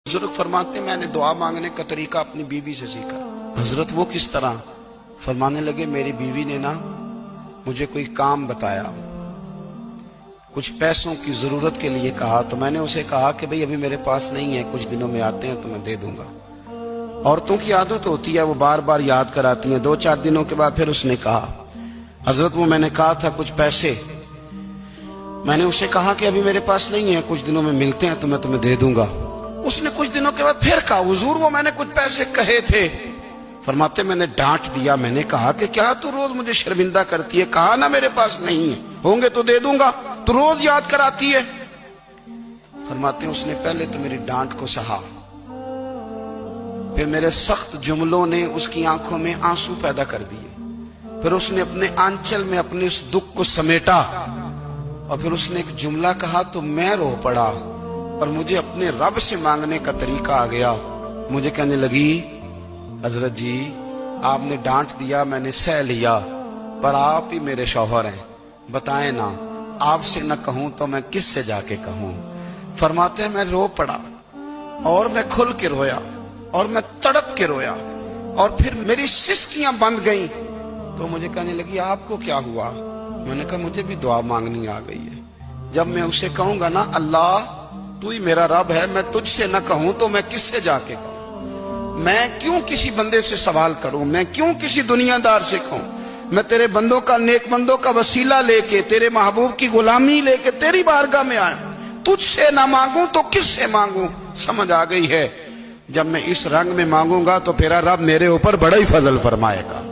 बुजुर्ग फरमाते मैंने दुआ मांगने का तरीका अपनी बीवी से सीखा। हजरत वो किस तरह? फरमाने लगे मेरी बीवी ने ना मुझे कोई काम बताया, कुछ पैसों की जरूरत के लिए कहा, तो मैंने उसे कहा कि भाई अभी मेरे पास नहीं है, कुछ दिनों में आते हैं तो मैं दे दूंगा। औरतों की आदत होती है, वो बार बार याद कराती हैं। 2-4 दिनों के बाद फिर उसने कहा हजरत वो मैंने कहा था कुछ पैसे, मैंने उसे कहा कि अभी मेरे पास नहीं है, कुछ दिनों में मिलते हैं तो मैं तुम्हें दे दूंगा। उसने कुछ दिनों के बाद फिर कहा हुजूर वो मैंने कुछ पैसे कहे थे। फरमाते मैंने डांट दिया, मैंने कहा कि क्या तू रोज मुझे शर्मिंदा करती है, कहा ना मेरे पास नहीं है, होंगे तो दे दूंगा, तू रोज याद कराती है। फरमाते उसने पहले तो मेरी डांट को सहा, फिर मेरे सख्त जुमलों ने उसकी आंखों में आंसू पैदा कर दिए, फिर उसने अपने आंचल में अपने उस दुख को समेटा और फिर उसने एक जुमला कहा तो मैं रो पड़ा और मुझे अपने रब से मांगने का तरीका आ गया। मुझे कहने लगी हजरत जी आपने डांट दिया, मैंने सह लिया, पर आप ही मेरे शौहर हैं, बताएं ना, आपसे न कहूं तो मैं किस से जाके कहूं। फरमाते हैं मैं रो पड़ा और मैं खुल के रोया और मैं तड़प के रोया और फिर मेरी सिसकियां बंद गईं। तो मुझे कहने लगी आपको क्या हुआ? मैंने कहा मुझे भी दुआ मांगनी आ गई है। जब मैं उसे कहूंगा ना अल्लाह तू ही मेरा रब है, मैं तुझसे न कहूं तो मैं किससे जाके कहूं, मैं क्यों किसी बंदे से सवाल करूं, मैं क्यों किसी दुनियादार से कहूं, मैं तेरे बंदों का नेक बंदों का वसीला लेके तेरे महबूब की गुलामी लेके तेरी बारगाह में आया, तुझसे ना मांगूं तो किससे मांगूं। समझ आ गई है, जब मैं इस रंग में मांगूंगा तो तेरा रब मेरे ऊपर बड़ा ही फजल फरमाएगा।